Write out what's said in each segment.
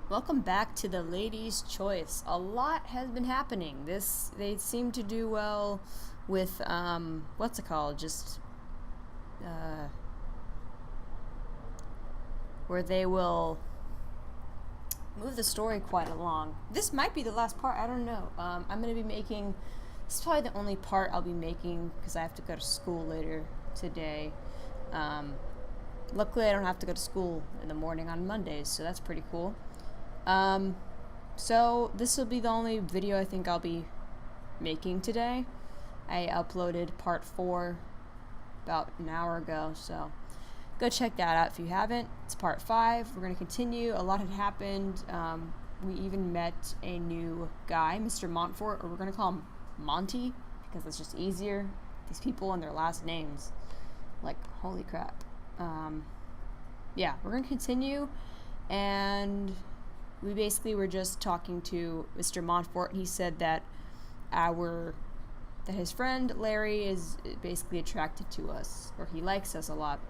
Welcome back to the Ladies' Choice. A lot has been happening. They seem to do well with what's it called? Just where they will move the story quite along. This might be the last part. I don't know. I'm gonna be making. This is probably the only part I'll be making because I have to go to school later today. Luckily, I don't have to go to school in the morning on Mondays, so that's pretty cool. So this will be the only video I think I'll be making today. I uploaded part 4 about an hour ago, so go check that out if you haven't. It's part 5. We're going to continue. A lot had happened. We even met a new guy, Mr. Montfort, or we're going to call him Monty, because it's just easier. These people and their last names. Like, holy crap. Yeah, we're going to continue, and we basically were just talking to Mr. Montfort. He said that his friend Larry is basically attracted to us, or he likes us a lot.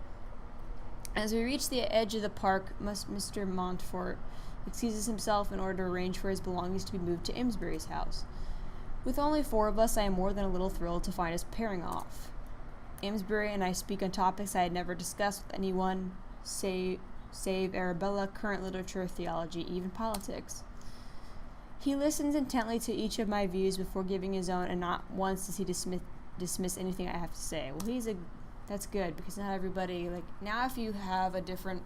As we reach the edge of the park, Mr. Montfort excuses himself in order to arrange for his belongings to be moved to Amesbury's house. With only 4 of us, I am more than a little thrilled to find us pairing off. Amesbury and I speak on topics I had never discussed with anyone, save Arabella, current literature, theology, even politics. He listens intently to each of my views before giving his own, and not once does he dismiss anything I have to say. Well, that's good, because not everybody, now if you have a different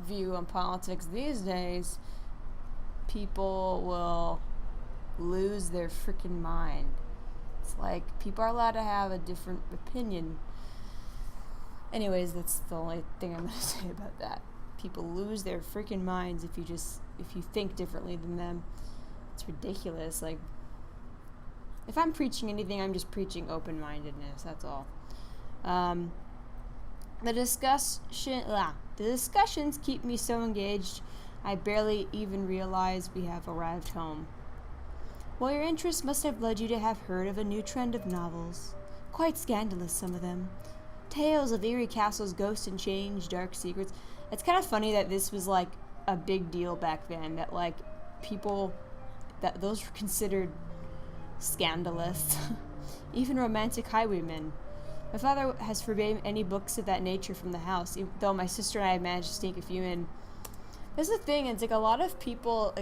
view on politics these days, people will lose their freaking mind. It's like, people are allowed to have a different opinion. Anyways, that's the only thing I'm going to say about that. People lose their freaking minds if you think differently than them. It's ridiculous. Like, if I'm preaching anything, I'm just preaching open-mindedness. That's all. The discussions keep me so engaged, I barely even realize we have arrived home. Well, your interest must have led you to have heard of a new trend of novels. Quite scandalous, some of them. Tales of eerie castles, ghosts and change, dark secrets. It's kind of funny that this was a big deal back then, that that those were considered scandalous. Even romantic highwaymen. My father has forbade any books of that nature from the house, though my sister and I have managed to sneak a few in. That's the thing, it's a lot of people,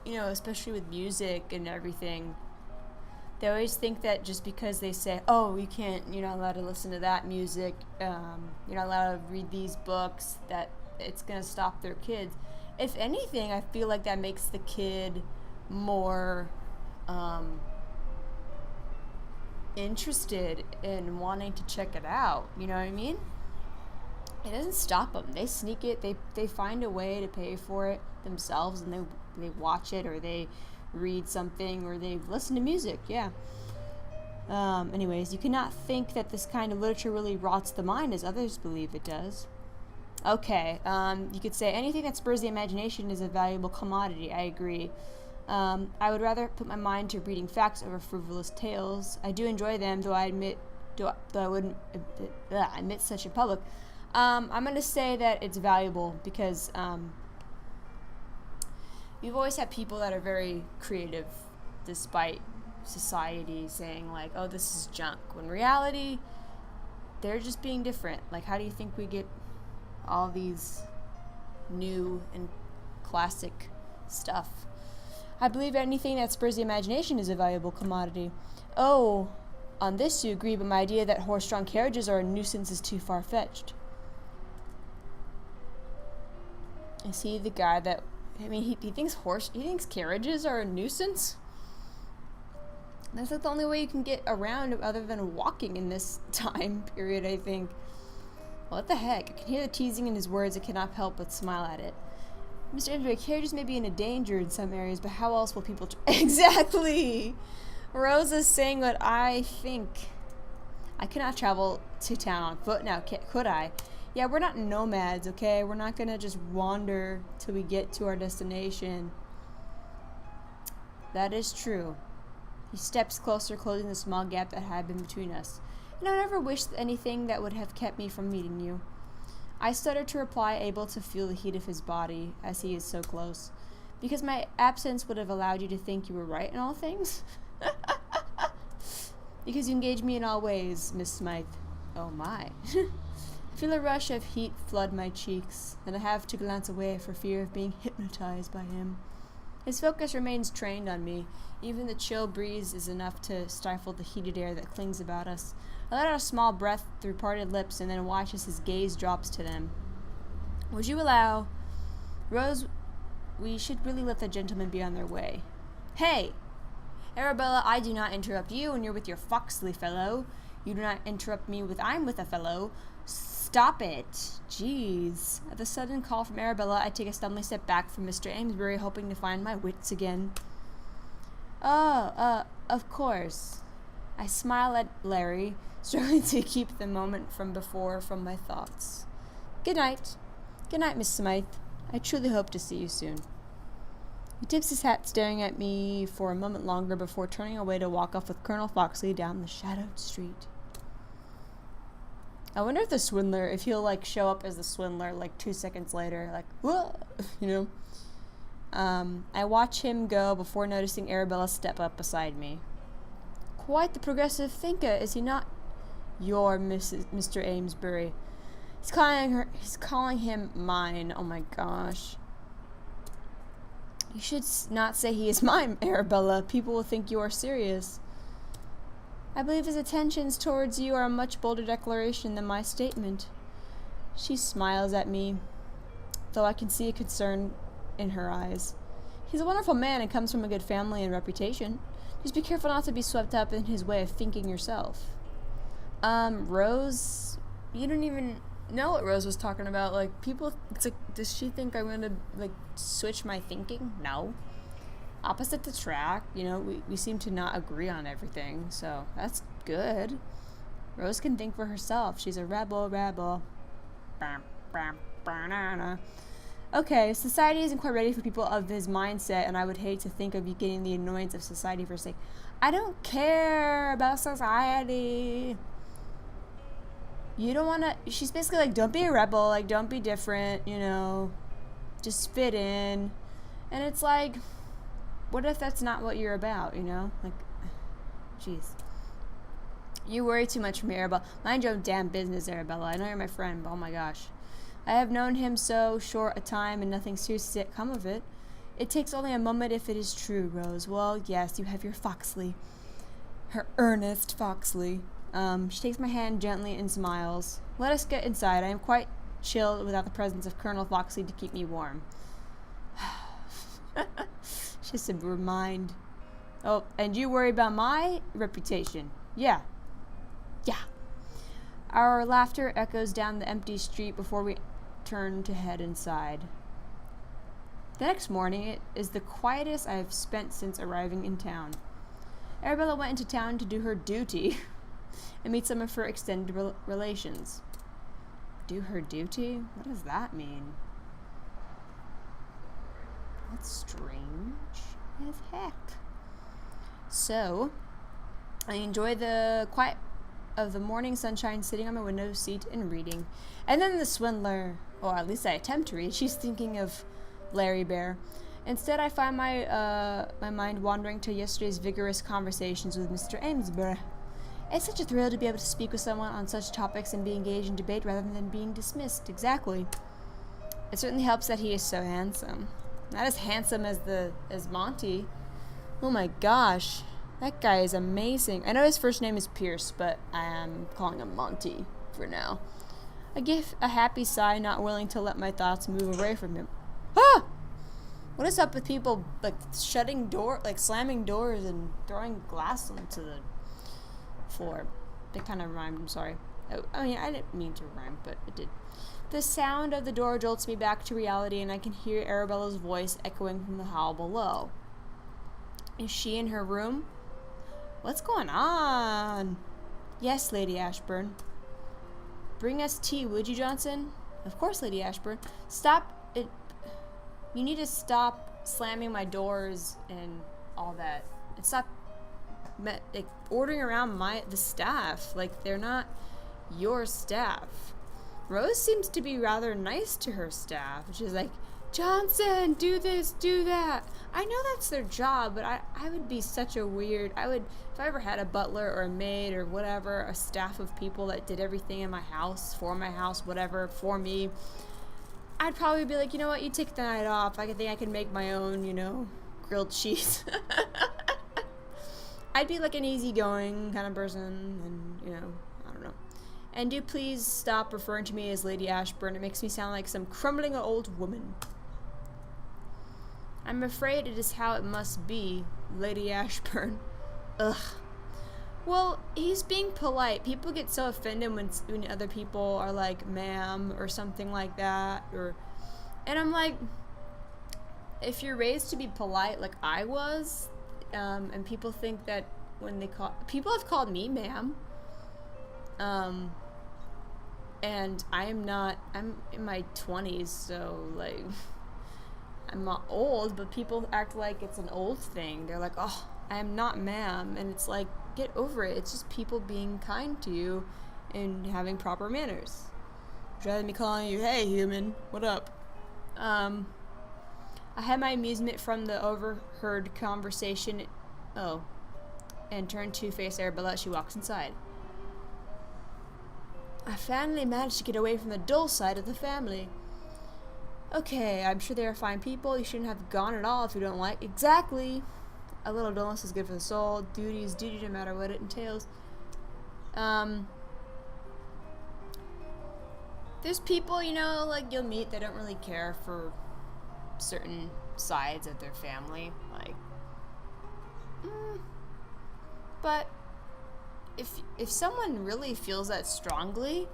especially with music and everything, they always think that just because they say, oh, you're not allowed to listen to that music, you're not allowed to read these books, that it's going to stop their kids. If anything, I feel like that makes the kid more interested in wanting to check it out. You know what I mean? It doesn't stop them. They sneak it. They find a way to pay for it themselves, and they watch it, or they read something, or they listen to music. Yeah. Anyways, you cannot think that this kind of literature really rots the mind as others believe it does. Okay, you could say anything that spurs the imagination is a valuable commodity. I agree. I would rather put my mind to reading facts over frivolous tales. I do enjoy them, though I wouldn't admit such in public. I'm going to say that it's valuable because we've always had people that are very creative despite society saying oh, this is junk. When in reality, they're just being different. How do you think we get all these new and classic stuff? I believe anything that spurs the imagination is a valuable commodity. Oh, on this you agree, but my idea that horse-drawn carriages are a nuisance is too far-fetched. Is he the guy that... he thinks carriages are a nuisance? That's the only way you can get around other than walking in this time period, I think. What the heck? I can hear the teasing in his words. I cannot help but smile at it. Mr. Amesbury, carriages may be in a danger in some areas, but how else will people... Exactly! Rosa's saying what I think. I cannot travel to town on foot now, could I? Yeah, we're not nomads, okay? We're not gonna just wander till we get to our destination. That is true. He steps closer, closing the small gap that had been between us. And I never wished anything that would have kept me from meeting you. I stuttered to reply, able to feel the heat of his body, as he is so close. Because my absence would have allowed you to think you were right in all things? Because you engage me in all ways, Miss Smythe. Oh my. I feel a rush of heat flood my cheeks, and I have to glance away for fear of being hypnotized by him. His focus remains trained on me. Even the chill breeze is enough to stifle the heated air that clings about us. I let out a small breath through parted lips and then watch as his gaze drops to them. Would you allow... Rose, we should really let the gentlemen be on their way. Hey! Arabella, I do not interrupt you when you're with your Foxley fellow. You do not interrupt me when I'm with a fellow. Stop it. Jeez. At the sudden call from Arabella, I take a stumbling step back from Mr. Amesbury, hoping to find my wits again. Of course. I smile at Larry, struggling to keep the moment from before from my thoughts. Good night. Good night, Miss Smythe. I truly hope to see you soon. He tips his hat, staring at me for a moment longer before turning away to walk off with Colonel Foxley down the shadowed street. I wonder if the swindler, if he'll, like, show up as the swindler, like, 2 seconds later, like, whoa, you know? I watch him go before noticing Arabella step up beside me. Quite the progressive thinker, is he not? Your Mr. Amesbury. He's calling him mine. Oh my gosh. You should not say he is mine, Arabella. People will think you are serious. I believe his attentions towards you are a much bolder declaration than my statement. She smiles at me, though I can see a concern in her eyes. He's a wonderful man and comes from a good family and reputation. Just be careful not to be swept up in his way of thinking yourself. Rose, you don't even know what Rose was talking about. Like, people, it's like, does she think I'm gonna, like, switch my thinking? No. Opposite attract, you know, we seem to not agree on everything, so that's good. Rose can think for herself. She's a rebel. Okay, society isn't quite ready for people of his mindset, and I would hate to think of you getting the annoyance of society for sake. I don't care about society. You don't want to... She's basically like, don't be a rebel, like, don't be different, you know. Just fit in. And it's like, what if that's not what you're about, you know? Like, jeez. You worry too much for me, Arabella. Mind your own damn business, Arabella. I know you're my friend, but oh my gosh. I have known him so short a time, and nothing serious yet come of it. It takes only a moment if it is true, Rose. Well, yes, you have your Foxley. Her earnest Foxley. She takes my hand gently and smiles. Let us get inside. I am quite chilled without the presence of Colonel Foxley to keep me warm. Just a remind. Oh, and you worry about my reputation. Yeah. Our laughter echoes down the empty street before we turn to head inside. The next morning, it is the quietest I have spent since arriving in town. Arabella went into town to do her duty and meet some of her extended relations. Do her duty? What does that mean? That's strange as heck. So, I enjoy the quiet of the morning sunshine, sitting on my window seat and reading. And then the swindler, or at least I attempt to read, she's thinking of Larry Bear. Instead, I find my mind wandering to yesterday's vigorous conversations with Mr. Amesbury. It's such a thrill to be able to speak with someone on such topics and be engaged in debate rather than being dismissed. Exactly. It certainly helps that he is so handsome. Not as handsome as Monty. Oh my gosh. That guy is amazing. I know his first name is Pierce, but I am calling him Monty for now. I give a happy sigh, not willing to let my thoughts move away from him. Ah! What is up with people, like, slamming doors and throwing glass onto the floor? They kind of rhymed, I'm sorry. I mean, I didn't mean to rhyme, but it did. The sound of the door jolts me back to reality, and I can hear Arabella's voice echoing from the hall below. Is she in her room? What's going on? Yes, Lady Ashburn. Bring us tea, would you, Johnson? Of course, Lady Ashburn. Stop it. You need to stop slamming my doors and all that. And stop ordering around the staff. Like, they're not your staff. Rose seems to be rather nice to her staff. She's like, Johnson, do this, do that. I know that's their job, but I would be such a weird, if I ever had a butler or a maid or whatever, a staff of people that did everything in my house, whatever, for me, I'd probably be like, you know what, you take the night off. I think I can make my own, grilled cheese. I'd be like an easygoing kind of person, and, I don't know. And do please stop referring to me as Lady Ashburn. It makes me sound like some crumbling old woman. I'm afraid it is how it must be, Lady Ashburn. Ugh. Well, he's being polite. People get so offended when other people are like, ma'am, or something like that. And I'm like, if you're raised to be polite like I was, and people think that people have called me ma'am, and I'm in my 20s, so, like, I'm not old, but people act like it's an old thing. They're like, oh, I am not ma'am, and it's like, get over it. It's just people being kind to you and having proper manners. Rather than me calling you, hey, human, what up? I had my amusement from the overheard conversation, and turned to face Arabella as she walks inside. I finally managed to get away from the dull side of the family. Okay, I'm sure they are fine people. You shouldn't have gone at all if you don't like. Exactly. A little dullness is good for the soul. Duty is duty no matter what it entails. There's people, like you'll meet, they don't really care for certain sides of their family. Like, but if someone really feels that strongly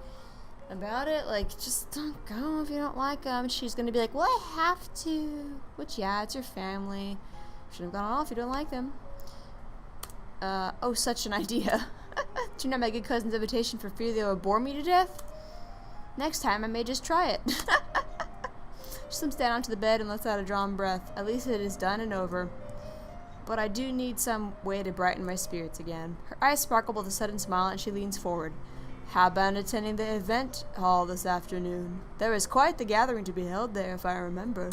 about it, like, just don't go if you don't like them. She's gonna be like, well, I have to. Which, yeah, it's your family. Shouldn't have gone off if you don't like them. Such an idea. Do not make a cousin's invitation for fear they will bore me to death. Next time I may just try it. She slips down onto the bed and lets out a drawn breath. At least it is done and over. But I do need some way to brighten my spirits again. Her eyes sparkle with a sudden smile and she leans forward. How about attending the event hall this afternoon? There is quite the gathering to be held there, if I remember.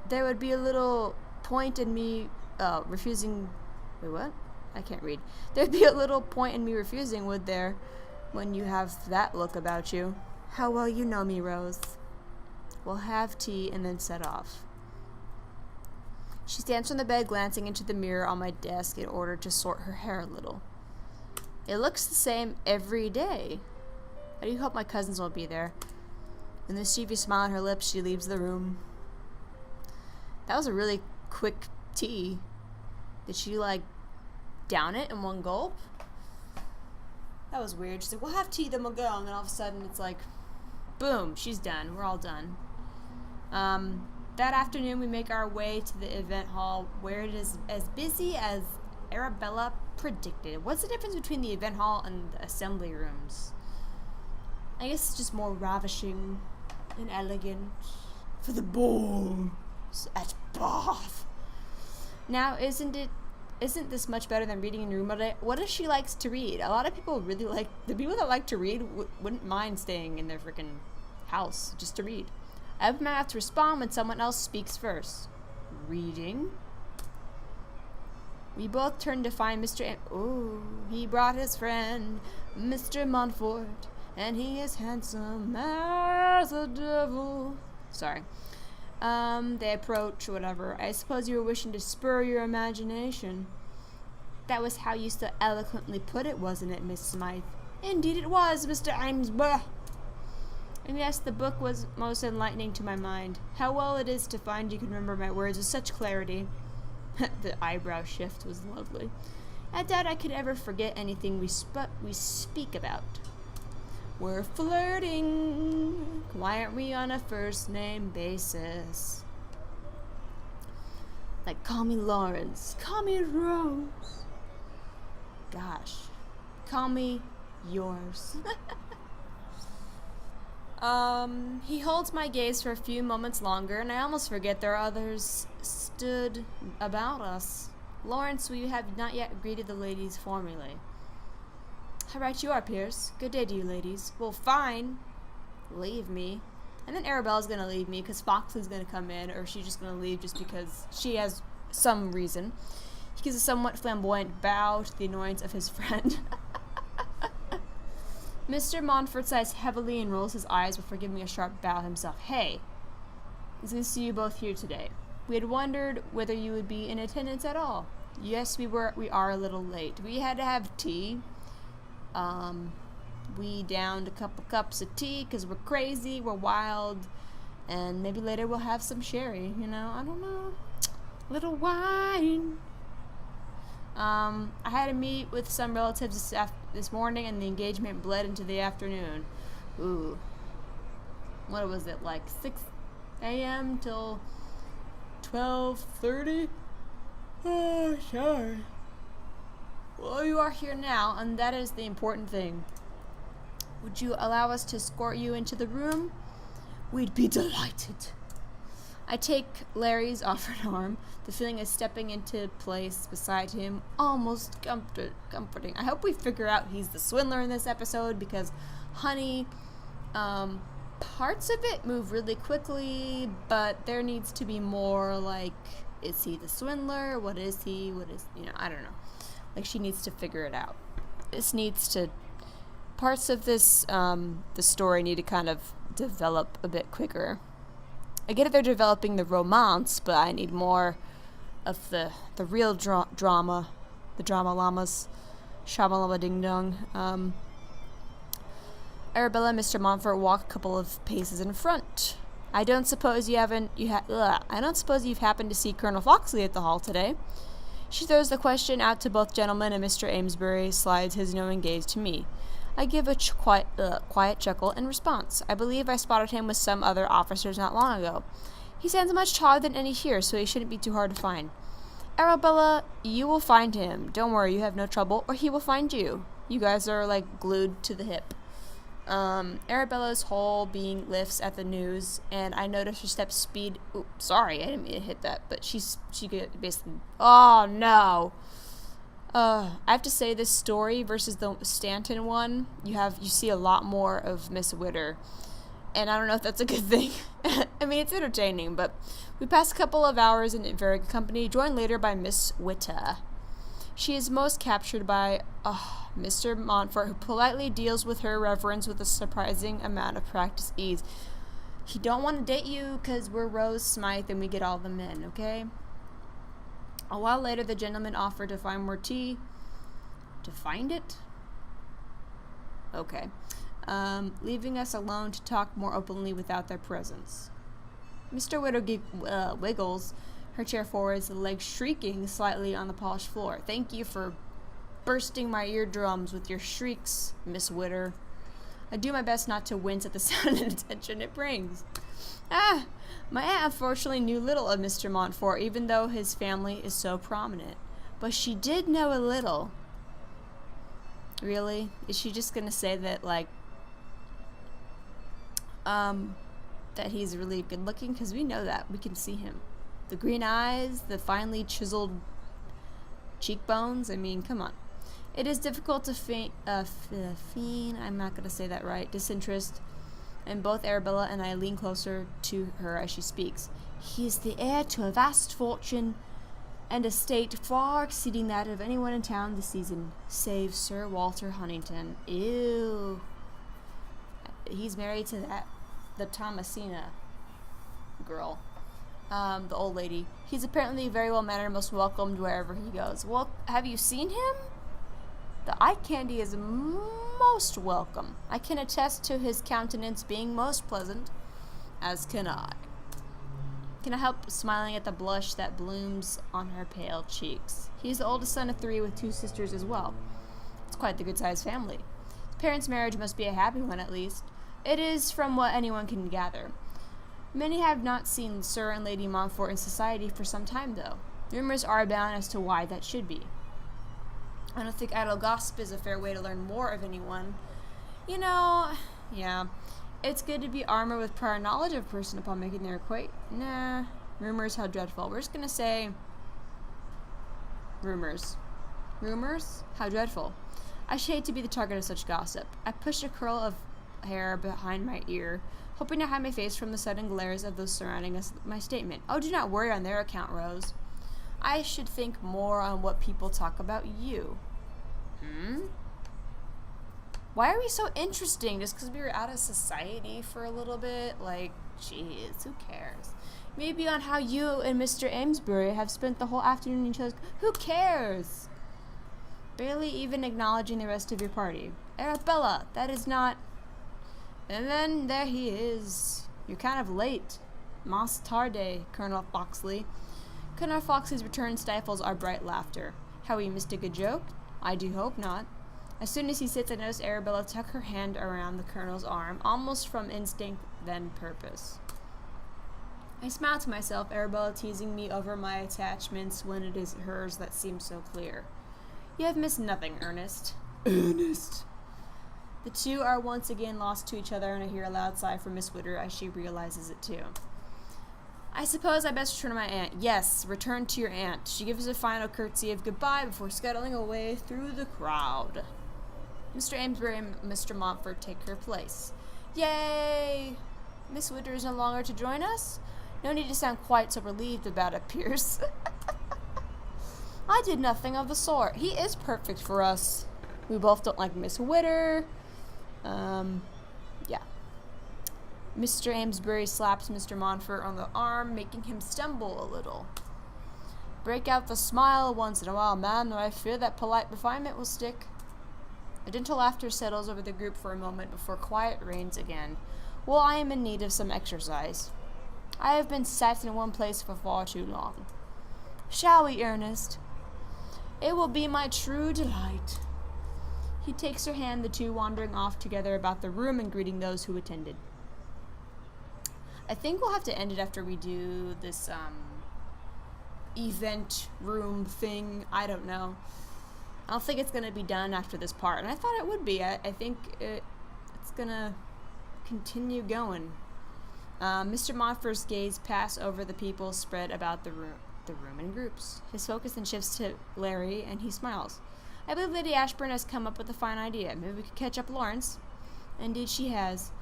There would be a little point in me refusing... Wait, what? I can't read. There'd be a little point in me refusing, would there, when you have that look about you? How well you know me, Rose. We'll have tea and then set off. She stands on the bed, glancing into the mirror on my desk in order to sort her hair a little. It looks the same every day. I do hope my cousins won't be there. With a mischievous smile on her lips, she leaves the room. That was a really quick tea. Did she, like, down it in one gulp? That was weird. She's like, we'll have tea, then we'll go. And then all of a sudden, it's like, boom, she's done. We're all done. That afternoon, we make our way to the event hall, where it is as busy as Arabella predicted. What's the difference between the event hall and the assembly rooms? I guess it's just more ravishing and elegant for the balls at Bath. Now, isn't this much better than reading in your room all day? What if she likes to read? A lot of people really like, the people that like to read wouldn't mind staying in their freaking house just to read. I open my mouth to respond when someone else speaks first. Reading. We both turned to find Mr. He brought his friend, Mr. Montfort, and he is handsome as a devil. Sorry. They approach, whatever. I suppose you were wishing to spur your imagination. That was how you so eloquently put it, wasn't it, Miss Smythe? Indeed it was, Mr. Amesbury. And yes, the book was most enlightening to my mind. How well it is to find you can remember my words with such clarity. The eyebrow shift was lovely. I doubt I could ever forget anything we speak about. We're flirting. Why aren't we on a first name basis? Like, call me Lawrence. Call me Rose. Gosh. Call me yours. He holds my gaze for a few moments longer, and I almost forget there are others stood about us. Lawrence, we have not yet greeted the ladies formally. How right you are, Pierce. Good day to you, ladies. Well, fine. Leave me. And then Arabella's gonna leave me because Foxy's gonna come in, or she's just gonna leave just because she has some reason. He gives a somewhat flamboyant bow to the annoyance of his friend. Mr. Montfort sighs heavily and rolls his eyes before giving a sharp bow himself. Hey, it's good to see you both here today. We had wondered whether you would be in attendance at all. Yes, we are a little late. We had to have tea. We downed a couple cups of tea because we're crazy, we're wild, and maybe later we'll have some sherry, I don't know. Little wine. I had to meet with some relatives this morning, and the engagement bled into the afternoon. Ooh. What was it, like 6 a.m. till 12:30? Oh, sorry. Well, you are here now, and that is the important thing. Would you allow us to escort you into the room? We'd be delighted. I take Larry's offered arm, the feeling of stepping into place beside him almost comforting. I hope we figure out he's the swindler in this episode, because, honey, parts of it move really quickly, but there needs to be more, like, is he the swindler? What is he? I don't know. Like, she needs to figure it out. Parts of this, the story need to kind of develop a bit quicker. I get it, they're developing the romance, but I need more of the real drama, the drama llamas, shamalama ding dong. Arabella and Mr. Montfort walk a couple of paces in front. I don't suppose you've happened to see Colonel Foxley at the hall today. She throws the question out to both gentlemen, and Mr. Amesbury slides his knowing gaze to me. I give a quiet chuckle in response. I believe I spotted him with some other officers not long ago. He stands much taller than any here, so he shouldn't be too hard to find. Arabella, you will find him. Don't worry, you have no trouble, or he will find you. You guys are, like, glued to the hip. Arabella's whole being lifts at the news, and I notice her step speed. Oops, sorry, I didn't mean to hit that, but she basically. Oh no! I have to say, this story versus the Stanton one, you see a lot more of Miss Witter, and I don't know if that's a good thing. I mean, it's entertaining, but we pass a couple of hours in very good company, joined later by Miss Witter. She is most captured by Mr. Montfort, who politely deals with her reverence with a surprising amount of practiced ease. He don't want to date you because we're Rose Smythe and we get all the men, okay? A while later, the gentleman offered to find more tea. To find it? Okay. Leaving us alone to talk more openly without their presence. Mr. Witter wiggles her chair forwards, the legs shrieking slightly on the polished floor. Thank you for bursting my eardrums with your shrieks, Miss Witter. I do my best not to wince at the sound and attention it brings. My aunt unfortunately knew little of Mr. Montfort, even though his family is so prominent. But she did know a little. Really? Is she just gonna say that, like, that he's really good looking? Because we know that. We can see him. The green eyes, the finely chiseled cheekbones. I mean, come on. It is difficult to feign, I'm not gonna say that right, disinterest. And both Arabella and I lean closer to her as she speaks. He is the heir to a vast fortune and estate far exceeding that of anyone in town this season, save Sir Walter Huntington. Ew. He's married to the Thomasina girl, the old lady. He's apparently very well mannered and most welcomed wherever he goes. Well, have you seen him? The eye candy is most welcome. I can attest to his countenance being most pleasant, as can I. Can I help smiling at the blush that blooms on her pale cheeks? He's the oldest son of 3 with 2 sisters as well. It's quite the good-sized family. His parents' marriage must be a happy one, at least. It is, from what anyone can gather. Many have not seen Sir and Lady Montfort in society for some time, though. Rumors are abound as to why that should be. I don't think idle gossip is a fair way to learn more of anyone. Yeah. It's good to be armored with prior knowledge of a person upon making their acquaintance. Nah. Rumors, how dreadful. We're just gonna say rumors. Rumors? How dreadful. I should hate to be the target of such gossip. I pushed a curl of hair behind my ear, hoping to hide my face from the sudden glares of those surrounding us. My statement. Oh, do not worry on their account, Rose. I should think more on what people talk about you. Why are we so interesting? Just because we were out of society for a little bit? Like, jeez, who cares? Maybe on how you and Mr. Amesbury have spent the whole afternoon in each other's... Who cares? Barely even acknowledging the rest of your party. Arabella, that is not... And then there he is. You're kind of late. Mas tarde, Colonel Foxley. Colonel Foxley's return stifles our bright laughter. How, we missed a good joke? I do hope not. As soon as he sits, I notice Arabella tuck her hand around the Colonel's arm, almost from instinct, then purpose. I smile to myself, Arabella teasing me over my attachments when it is hers that seems so clear. You have missed nothing, Ernest. Ernest. The two are once again lost to each other, and I hear a loud sigh from Miss Witter as she realizes it too. I suppose I best return to my aunt. Yes, return to your aunt. She gives a final curtsy of goodbye before scuttling away through the crowd. Mr. Amesbury and Mr. Montfort take her place. Yay! Miss Witter is no longer to join us? No need to sound quite so relieved about it, Pierce. I did nothing of the sort. He is perfect for us. We both don't like Miss Witter. Yeah. Mr. Amesbury slaps Mr. Montfort on the arm, making him stumble a little. Break out the smile once in a while, man, or I fear that polite refinement will stick. A gentle laughter settles over the group for a moment before quiet reigns again. Well, I am in need of some exercise. I have been sat in one place for far too long. Shall we, Ernest? It will be my true delight. He takes her hand, the two wandering off together about the room and greeting those who attended. I think we'll have to end it after we do this event room thing. I don't know. I don't think it's going to be done after this part, and I thought it would be. I think it's going to continue going. Mr. Montfort's gaze pass over the people spread about the room in groups. His focus then shifts to Larry, and he smiles. I believe Lady Ashburn has come up with a fine idea. Maybe we could catch up Lawrence. Indeed, she has.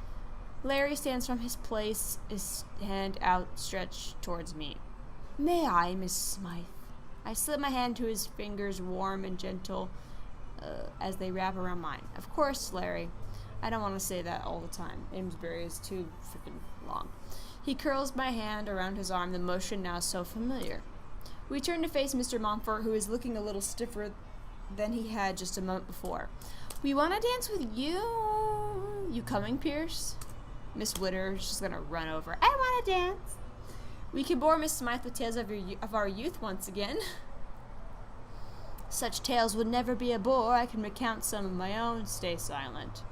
Larry stands from his place, his hand outstretched towards me. May I, Miss Smythe? I slip my hand to his fingers, warm and gentle, as they wrap around mine. Of course, Larry. I don't want to say that all the time. Amesbury is too freaking long. He curls my hand around his arm, the motion now so familiar. We turn to face Mr. Montfort, who is looking a little stiffer than he had just a moment before. We want to dance with you. You coming, Pierce? Miss Witter is just going to run over. I want to dance. We can bore Miss Smythe with tales of our youth once again. Such tales would never be a bore. I can recount some of my own. Stay silent.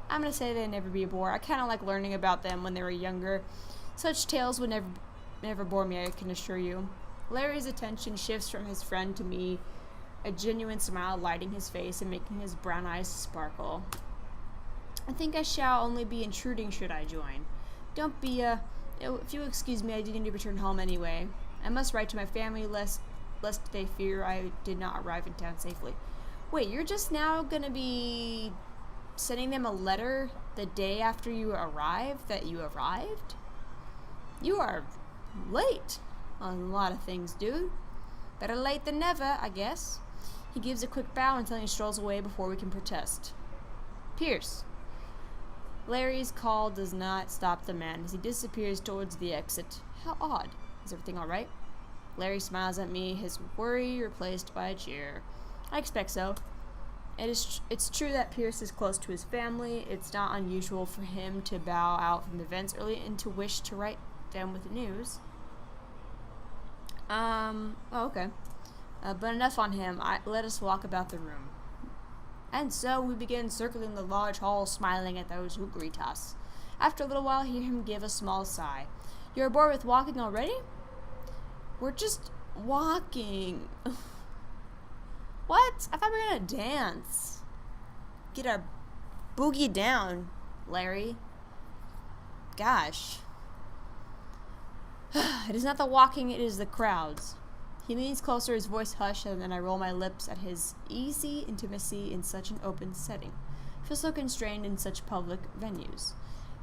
I'm going to say they'd never be a bore. I kind of like learning about them when they were younger. Such tales would never bore me, I can assure you. Larry's attention shifts from his friend to me, a genuine smile lighting his face and making his brown eyes sparkle. I think I shall only be intruding should I join. Don't be if you excuse me, I do need to return home anyway. I must write to my family lest they fear I did not arrive in town safely. Wait, you're just now gonna be sending them a letter the day after you arrived that you arrived? You are late on a lot of things, dude. Better late than never, I guess. He gives a quick bow until he strolls away before we can protest. Pierce. Larry's call does not stop the man as he disappears towards the exit. How odd. Is everything all right? Larry smiles at me, his worry replaced by a cheer. I expect so. It's true that Pierce is close to his family. It's not unusual for him to bow out from events early and to wish to write them with the news. Okay. But enough on him. Let us walk about the room. And so we begin circling the large hall, smiling at those who greet us. After a little while, I hear him give a small sigh. You're bored with walking already? We're just walking. What? I thought we were gonna dance. Get our boogie down, Larry. Gosh. It is not the walking, it is the crowds. He leans closer, his voice hushed, and then I roll my lips at his easy intimacy in such an open setting. I feel so constrained in such public venues.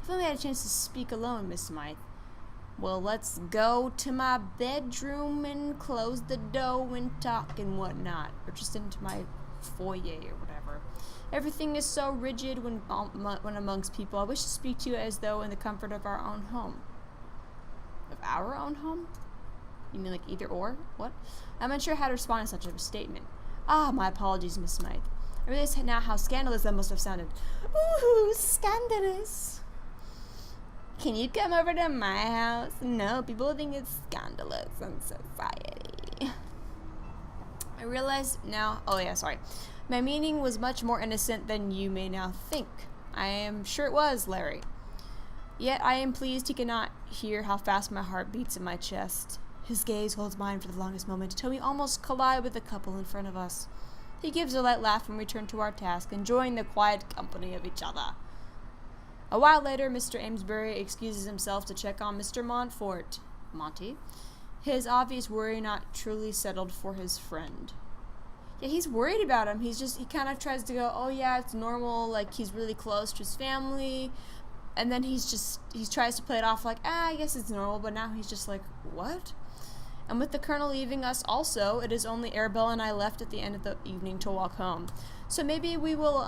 If only had a chance to speak alone, Miss Smythe. Well, let's go to my bedroom and close the door and talk and whatnot. Or just into my foyer or whatever. Everything is so rigid when amongst people. I wish to speak to you as though in the comfort of our own home. Of our own home? You mean like either or? What? I'm unsure how to respond to such a statement. Ah, my apologies, Miss Smythe. I realize now how scandalous that must have sounded. Ooh, scandalous. Can you come over to my house? No, people think it's scandalous in society. I realize now, my meaning was much more innocent than you may now think. I am sure it was, Larry. Yet I am pleased he cannot hear how fast my heart beats in my chest. His gaze holds mine for the longest moment until we almost collide with the couple in front of us. He gives a light laugh and we return to our task, enjoying the quiet company of each other. A while later, Mr. Amesbury excuses himself to check on Mr. Montfort, Monty, his obvious worry not truly settled for his friend. Yeah, he's worried about him. He kind of tries to go, oh yeah, it's normal, like he's really close to his family, and then he tries to play it off like, I guess it's normal, but now he's just like, what? And with the Colonel leaving us also, it is only Arabella and I left at the end of the evening to walk home. So maybe we will,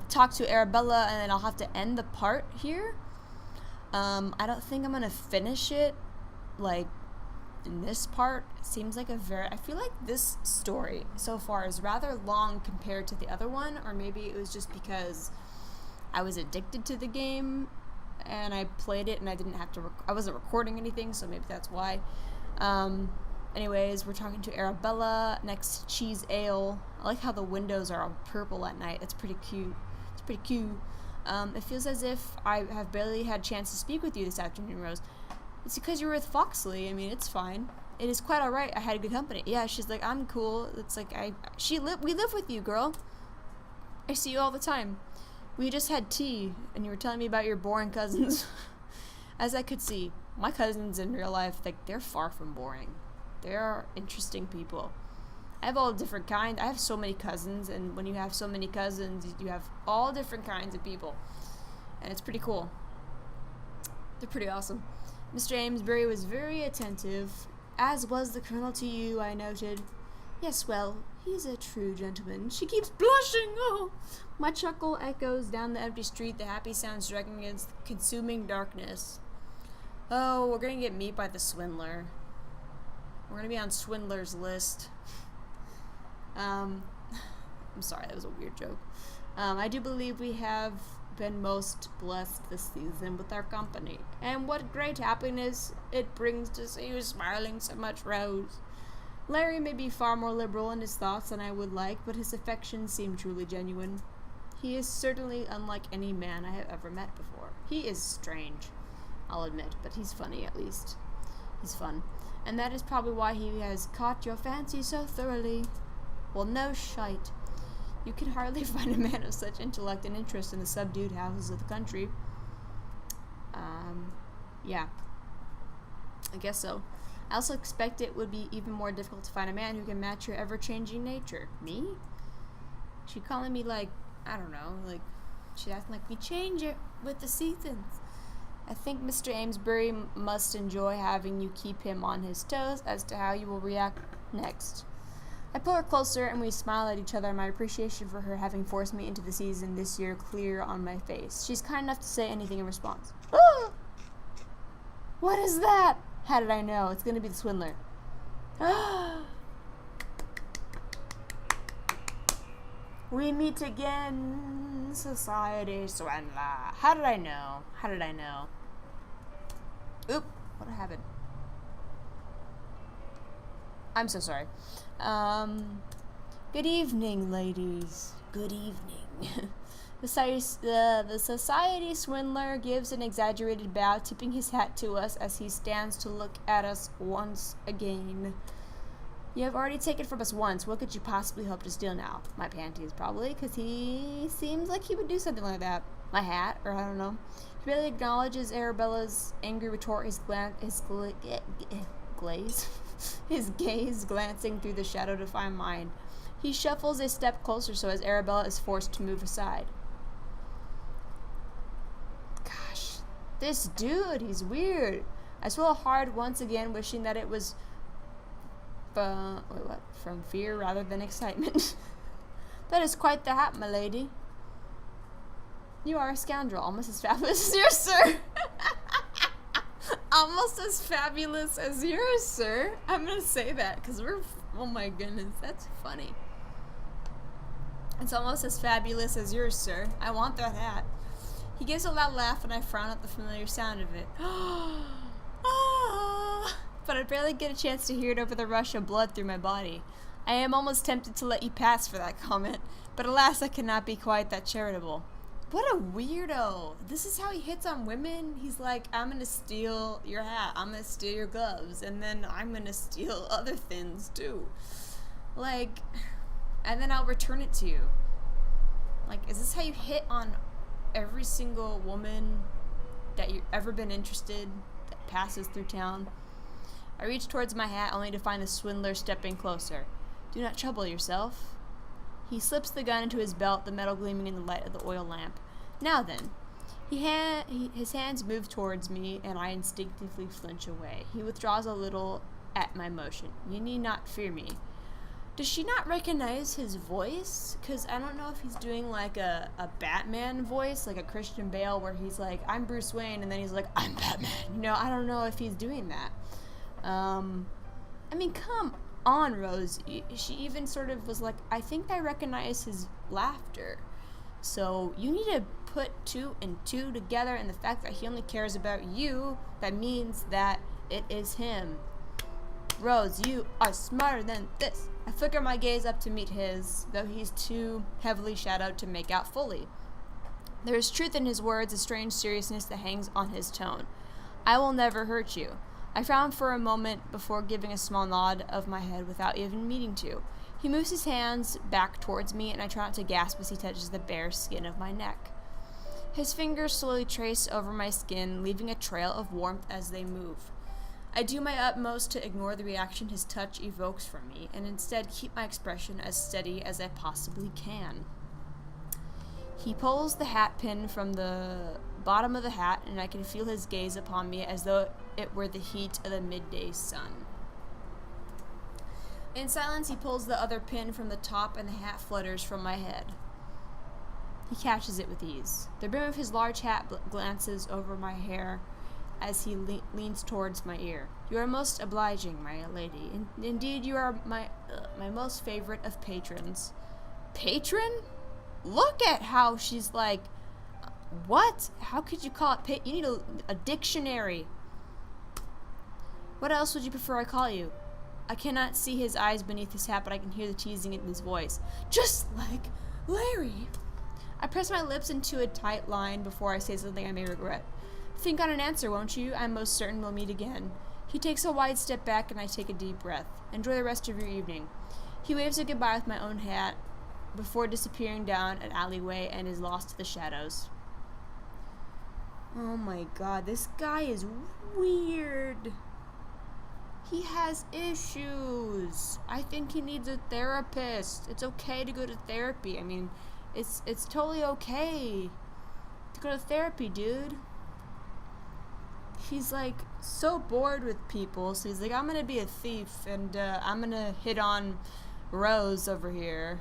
talk to Arabella, and then I'll have to end the part here. I don't think I'm gonna finish it, like, in this part. It seems like I feel like this story so far is rather long compared to the other one, or maybe it was just because I was addicted to the game, and I played it, and I didn't have to, I wasn't recording anything, so maybe that's why. Anyways, we're talking to Arabella next to Cheese Ale. I like how the windows are all purple at night. It's pretty cute. It feels as if I have barely had a chance to speak with you this afternoon, Rose. It's because you're with Foxley. I mean, it's fine. It is quite alright. I had good company. Yeah, she's like, I'm cool. It's like, we live with you, girl. I see you all the time. We just had tea, and you were telling me about your boring cousins. As I could see, my cousins in real life, like, they're far from boring. They're interesting people. I have all different kinds. I have so many cousins, and when you have so many cousins, you have all different kinds of people. And it's pretty cool. They're pretty awesome. Mr. Amesbury was very attentive, as was the Colonel to you, I noted. Yes, well, he's a true gentleman. She keeps blushing. Oh, my chuckle echoes down the empty street, the happy sound striking against the consuming darkness. Oh, we're gonna get meat by the swindler. We're gonna be on Swindler's list. I'm sorry, that was a weird joke. I do believe we have been most blessed this season with our company, and what great happiness it brings to see you smiling so much, Rose. Larry may be far more liberal in his thoughts than I would like, but his affections seem truly genuine. He is certainly unlike any man I have ever met before. He is strange, I'll admit, but he's funny at least. He's fun. And that is probably why he has caught your fancy so thoroughly. Well, no shite. You can hardly find a man of such intellect and interest in the subdued houses of the country. Yeah. I guess so. I also expect it would be even more difficult to find a man who can match your ever-changing nature. Me? She calling me like, I don't know, like, she acting like we change it with the seasons. I think Mr. Amesbury must enjoy having you keep him on his toes as to how you will react next. I pull her closer and we smile at each other, my appreciation for her having forced me into the season this year clear on my face. She's kind enough to say anything in response. Ah! What is that? How did I know? It's going to be the swindler. We meet again, society swindler. How did I know? How did I know? Oop, what happened? I'm so sorry. Good evening, ladies. Good evening. The society swindler gives an exaggerated bow, tipping his hat to us as he stands to look at us once again. You have already taken from us once. What could you possibly hope to steal now? My panties, probably, because he seems like he would do something like that. My hat, or I don't know. He barely acknowledges Arabella's angry retort, his gaze glancing through the shadow to find mine. He shuffles a step closer so as Arabella is forced to move aside. This dude, he's weird. I swallow hard once again, wishing that it was from fear rather than excitement. That is quite the hat, my lady. You are a scoundrel, almost as fabulous as yours, sir. Almost as fabulous as yours, sir. I'm gonna say that because oh my goodness, that's funny. It's almost as fabulous as yours, sir. I want that hat. He gives a loud laugh and I frown at the familiar sound of it. But I barely get a chance to hear it over the rush of blood through my body. I am almost tempted to let you pass for that comment, but alas, I cannot be quite that charitable. What a weirdo. This is how he hits on women? He's like, I'm gonna steal your hat, I'm gonna steal your gloves, and then I'm gonna steal other things too. Like, and then I'll return it to you. Like, is this how you hit on every single woman that you've ever been interested that passes through town? I reach towards my hat only to find the swindler stepping closer. Do not trouble yourself. He slips the gun into his belt, the metal gleaming in the light of the oil lamp. Now then. His hands move towards me, and I instinctively flinch away. He withdraws a little at my motion. You need not fear me. Does she not recognize his voice? Because I don't know if he's doing like a Batman voice, like a Christian Bale, where he's like, I'm Bruce Wayne, and then he's like, I'm Batman. You know, I don't know if he's doing that. I mean, come on, Rose. She even sort of was like, I think I recognize his laughter. So you need to put 2 and 2 together, and the fact that he only cares about you, that means that it is him. Rose, you are smarter than this. I flicker my gaze up to meet his, though he's too heavily shadowed to make out fully. There is truth in his words, a strange seriousness that hangs on his tone. I will never hurt you. I frown for a moment before giving a small nod of my head without even meaning to. He moves his hands back towards me, and I try not to gasp as he touches the bare skin of my neck. His fingers slowly trace over my skin, leaving a trail of warmth as they move. I do my utmost to ignore the reaction his touch evokes from me, and instead keep my expression as steady as I possibly can. He pulls the hat pin from the bottom of the hat, and I can feel his gaze upon me as though it were the heat of the midday sun. In silence, he pulls the other pin from the top, and the hat flutters from my head. He catches it with ease. The brim of his large hat glances over my hair as he leans towards my ear. You are most obliging, my lady. Indeed, you are my most favorite of patrons. Patron? Look at how she's like, what? How could you call it you need a dictionary. What else would you prefer I call you? I cannot see his eyes beneath his hat, but I can hear the teasing in his voice. Just like Larry. I press my lips into a tight line before I say something I may regret. Think on an answer, won't you? I'm most certain we'll meet again. He takes a wide step back, and I take a deep breath. Enjoy the rest of your evening. He waves a goodbye with my own hat before disappearing down an alleyway and is lost to the shadows. Oh my god, this guy is weird. He has issues. I think he needs a therapist. It's okay to go to therapy. I mean, it's totally okay to go to therapy, dude. He's like so bored with people, so he's like, I'm gonna be a thief, and I'm gonna hit on Rose over here,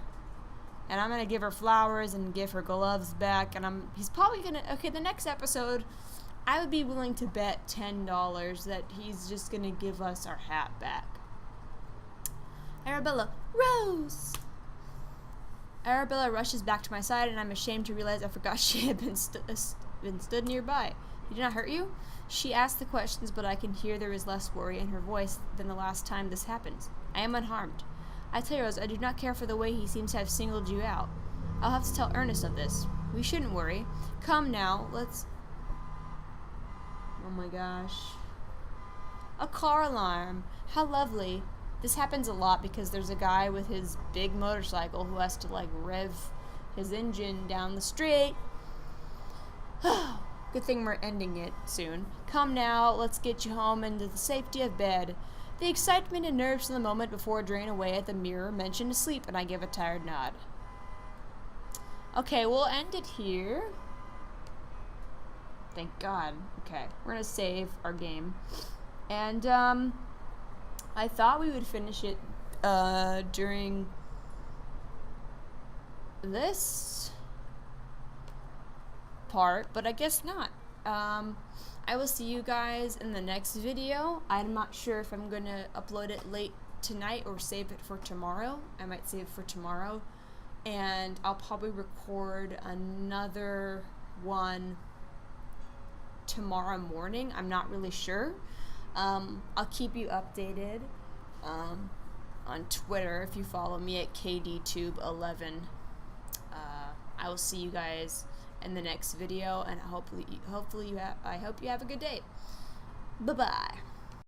and I'm gonna give her flowers and give her gloves back, and he's probably gonna, okay, the next episode, I would be willing to bet $10 that he's just gonna give us our hat back. Arabella, Rose! Arabella rushes back to my side, and I'm ashamed to realize I forgot she had been stood nearby. He did not hurt you? She asked the questions, but I can hear there is less worry in her voice than the last time this happened. I am unharmed. I tell you, Rose, I do not care for the way he seems to have singled you out. I'll have to tell Ernest of this. We shouldn't worry. Come now, let's... Oh my gosh. A car alarm. How lovely. This happens a lot because there's a guy with his big motorcycle who has to, like, rev his engine down the street. Good thing we're ending it soon. Come now, let's get you home into the safety of bed. The excitement and nerves in the moment before drain away at the mirror mention asleep, and I give a tired nod. Okay, we'll end it here. Thank God. Okay, we're gonna save our game. And, I thought we would finish it, during this part, but I guess not. I will see you guys in the next video. I'm not sure if I'm gonna upload it late tonight or save it for tomorrow. I might save it for tomorrow, and I'll probably record another one tomorrow morning. I'm not really sure. I'll keep you updated on Twitter if you follow me at KDTube11. I will see you guys in the next video, and I hope you have a good day. Bye bye.